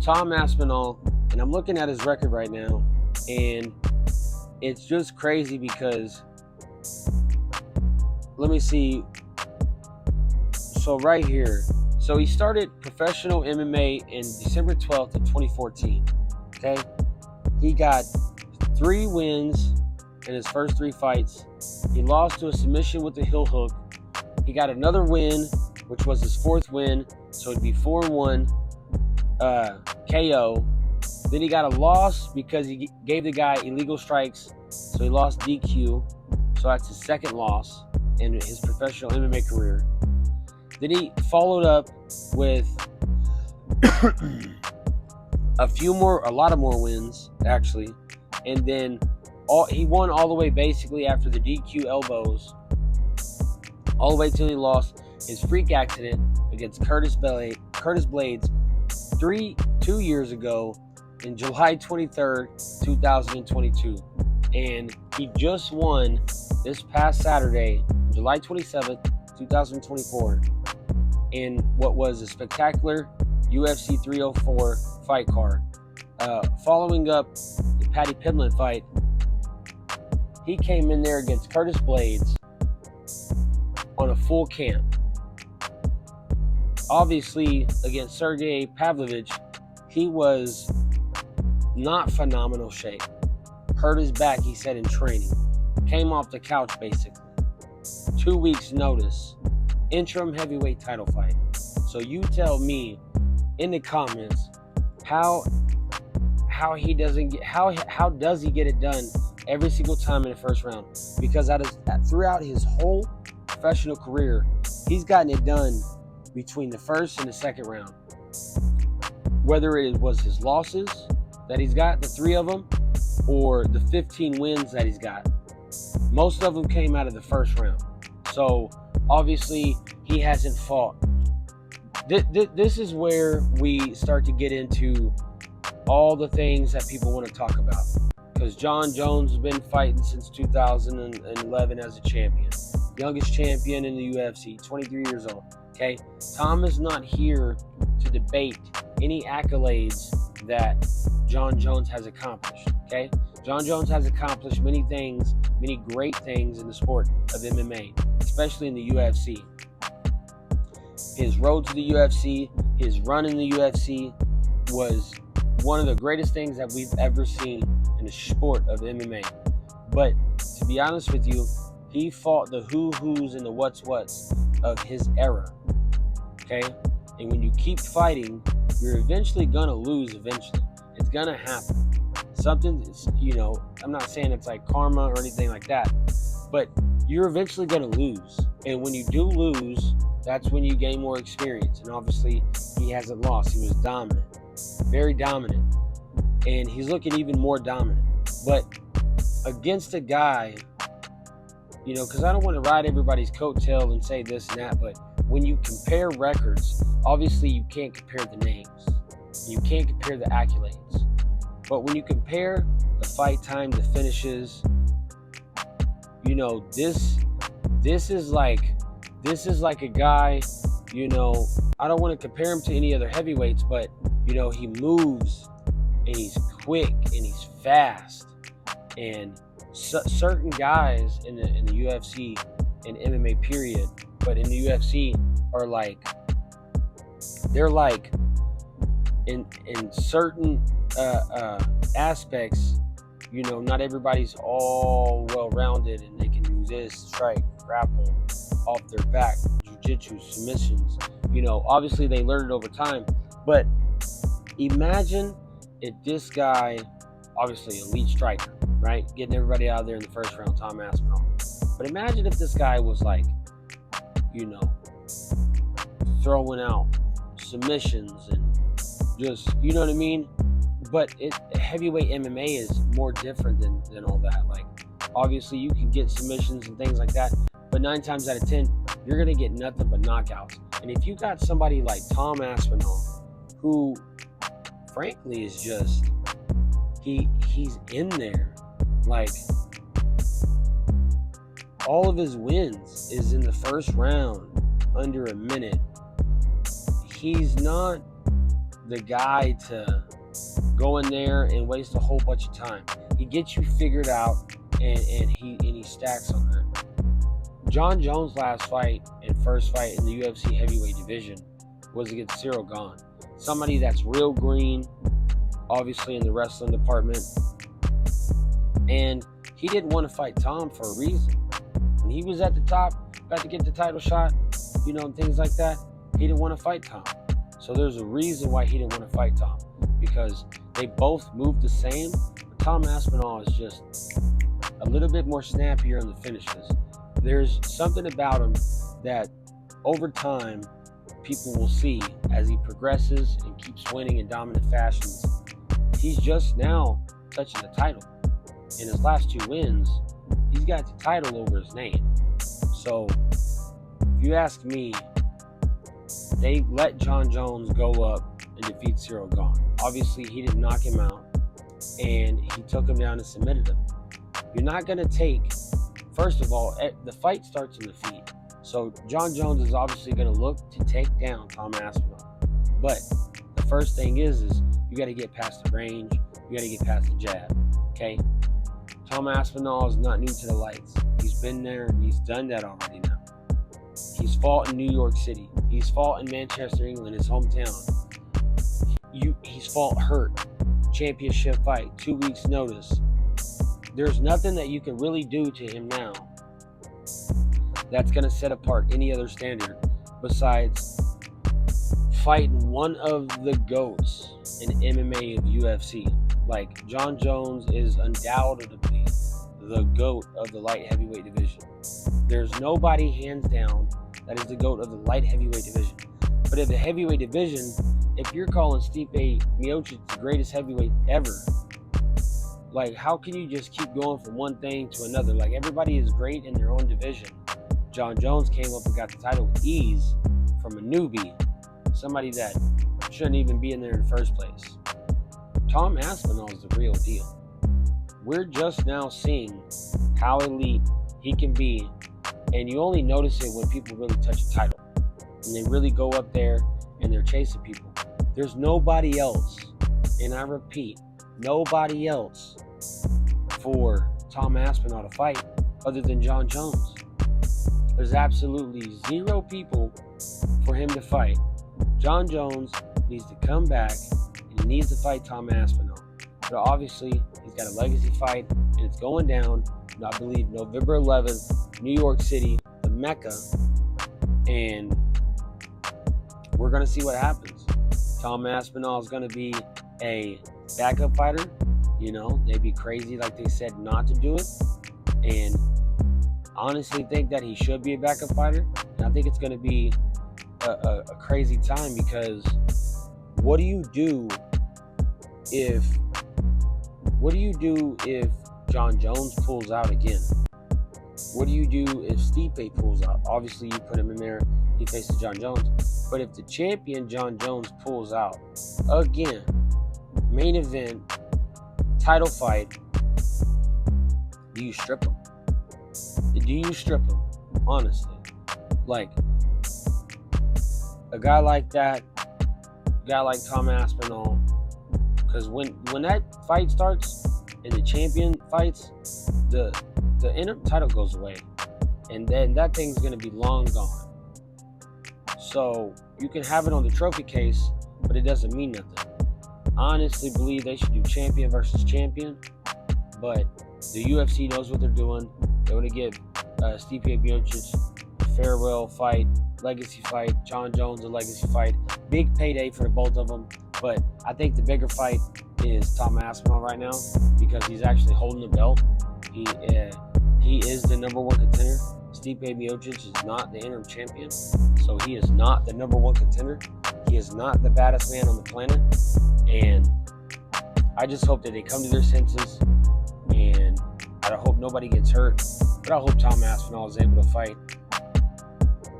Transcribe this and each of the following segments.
Tom Aspinal, and I'm looking at his record right now, and it's just crazy because, let me see. So right here, so he started professional MMA in December 12th of 2014. Okay, he got 3 wins in his first 3 fights. He lost to a submission with the heel hook. He got another win, which was his 4th win, so it'd be 4-1 KO. Then he got a loss because he gave the guy illegal strikes, so he lost DQ. So that's his 2nd loss in his professional MMA career. Then he followed up with a lot of more wins actually, and then he won all the way basically after the DQ elbows, all the way till he lost his freak accident against Curtis Blades 2 years ago in July 23rd, 2022. And he just won this past Saturday, July 27th, 2024, in what was a spectacular UFC 304 fight card. Following up the Paddy Pimblett fight, he came in there against Curtis Blades on a full camp. Obviously, against Sergey Pavlovich, he was not phenomenal shape. Hurt his back, he said, in training. Came off the couch, basically. 2 weeks notice. Interim heavyweight title fight. So you tell me in the comments how does he get it done every single time in the first round? Because throughout his whole professional career, he's gotten it done between the first and the second round. Whether it was his losses that he's got, the 3 of them, or the 15 wins that he's got, most of them came out of the first round. So obviously he hasn't fought. This is where we start to get into all the things that people want to talk about, because John Jones has been fighting since 2011 as a champion, youngest champion in the UFC, 23 years old. Okay, Tom is not here to debate any accolades that John Jones has accomplished. Okay, John Jones has accomplished many things, many great things in the sport of MMA, especially in the UFC. His road to the UFC, his run in the UFC was one of the greatest things that we've ever seen in the sport of MMA. But to be honest with you, he fought the who's and the what's of his era. Okay? And when you keep fighting, you're eventually gonna lose eventually. It's gonna happen. Something, I'm not saying it's like karma or anything like that, but you're eventually gonna lose. And when you do lose, that's when you gain more experience. And obviously, he hasn't lost. He was dominant. Very dominant. And he's looking even more dominant. But against a guy, because I don't want to ride everybody's coattail and say this and that, but when you compare records, obviously you can't compare the names. You can't compare the accolades. But when you compare the fight time, the finishes, this is like a guy, I don't want to compare him to any other heavyweights, but he moves and he's quick and he's fast. And certain guys in the UFC and MMA period, but in the UFC are they're in certain aspects, not everybody's all well-rounded and they can do this, strike, grapple, off their back, jiu-jitsu, submissions. Obviously they learn it over time. But imagine if this guy, obviously elite striker, right? Getting everybody out of there in the first round, Tom Aspinal. But imagine if this guy was throwing out submissions and just, you know what I mean? But heavyweight MMA is more different than all that. Like, obviously you can get submissions and things like that, but 9 times out of 10, you're going to get nothing but knockouts. And if you got somebody like Tom Aspinall, who frankly is just, he's in there. Like, all of his wins is in the first round, under a minute. He's not the guy to go in there and waste a whole bunch of time. He gets you figured out, and he stacks on that. Jon Jones' last fight and first fight in the UFC heavyweight division was against Cyril Gane, somebody that's real green, obviously in the wrestling department, and he didn't want to fight Tom for a reason. When he was at the top, about to get the title shot, and things like that, he didn't want to fight Tom. So there's a reason why he didn't want to fight Tom, because they both move the same. But Tom Aspinal is just a little bit more snappier in the finishes. There's something about him that over time people will see as he progresses and keeps winning in dominant fashions. He's just now touching the title. In his last 2 wins, he's got the title over his name. So if you ask me, they let Jon Jones go up and defeat Cyril Gane. Obviously, he didn't knock him out, and he took him down and submitted him. You're not going to take, first of all, the fight starts in the feet. So Jon Jones is obviously going to look to take down Tom Aspinall. But the first thing is you got to get past the range. You got to get past the jab. Okay? Tom Aspinall is not new to the lights. He's been there and he's done that already now. He's fought in New York City. He's fought in Manchester, England, his hometown. He's fought hurt. Championship fight, 2 weeks notice. There's nothing that you can really do to him now that's going to set apart any other standard besides fighting one of the GOATs in MMA of UFC. Like, Jon Jones is undoubtedly the GOAT of the light heavyweight division. There's nobody hands down that is the GOAT of the light heavyweight division. But in the heavyweight division, if you're calling Stipe Miocic the greatest heavyweight ever, like, how can you just keep going from one thing to another? Like, everybody is great in their own division. Jon Jones came up and got the title with ease from a newbie, somebody that shouldn't even be in there in the first place. Tom Aspinall is the real deal. We're just now seeing how elite he can be, and you only notice it when people really touch a title, and they really go up there and they're chasing people. There's nobody else, and I repeat, nobody else for Tom Aspinall to fight other than Jon Jones. There's absolutely 0 people for him to fight. Jon Jones needs to come back and he needs to fight Tom Aspinall. But obviously, he's got a legacy fight, and it's going down, I believe, November 11th, New York City, the Mecca, and we're going to see what happens. Tom Aspinall is going to be a backup fighter. They'd be crazy, like they said, not to do it. And honestly think that he should be a backup fighter. And I think it's going to be a crazy time, because what do you do if Jon Jones pulls out again? What do you do if Stipe pulls out? Obviously, you put him in there, he faces Jon Jones. But if the champion Jon Jones pulls out again, main event, title fight, do you strip him? Do you strip him? Honestly. Like, a guy like that, a guy like Tom Aspinall, because when that fight starts and the champion fights, the interim title goes away, and then that thing's going to be long gone. So you can have it on the trophy case, but it doesn't mean nothing. I honestly believe they should do champion versus champion, but the UFC knows what they're doing. They want to give Stipe Miocic a farewell fight, legacy fight, Jon Jones a legacy fight, big payday for the both of them. But I think the bigger fight is Tom Aspinall right now, because he's actually holding the belt. He is the number 1 contender. Stipe Miocic is not the interim champion, so he is not the number 1 contender. He is not the baddest man on the planet, and I just hope that they come to their senses, and I hope nobody gets hurt, but I hope Tom Aspinall is able to fight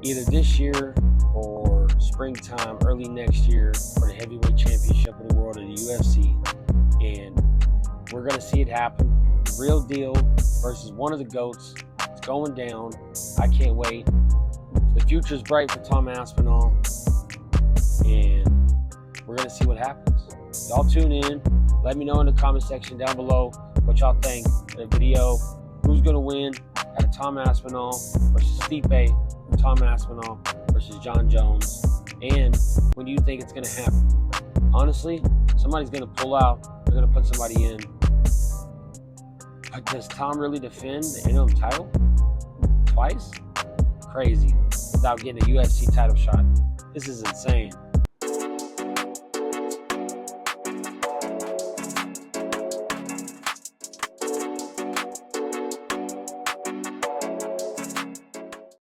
either this year or springtime, early next year, for the heavyweight championship of the world of the UFC, and we're going to see it happen. The real deal versus one of the GOATs. It's going down. I can't wait. The future's bright for Tom Aspinall, and we're going to see what happens. Y'all tune in. Let me know in the comment section down below what y'all think of the video. Who's going to win out of Tom Aspinal versus Stipe, or Tom Aspinal versus John Jones? And when do you think it's going to happen? Honestly, somebody's going to pull out. They're going to put somebody in. But does Tom really defend the interim title twice? Crazy. Without getting a UFC title shot. This is insane.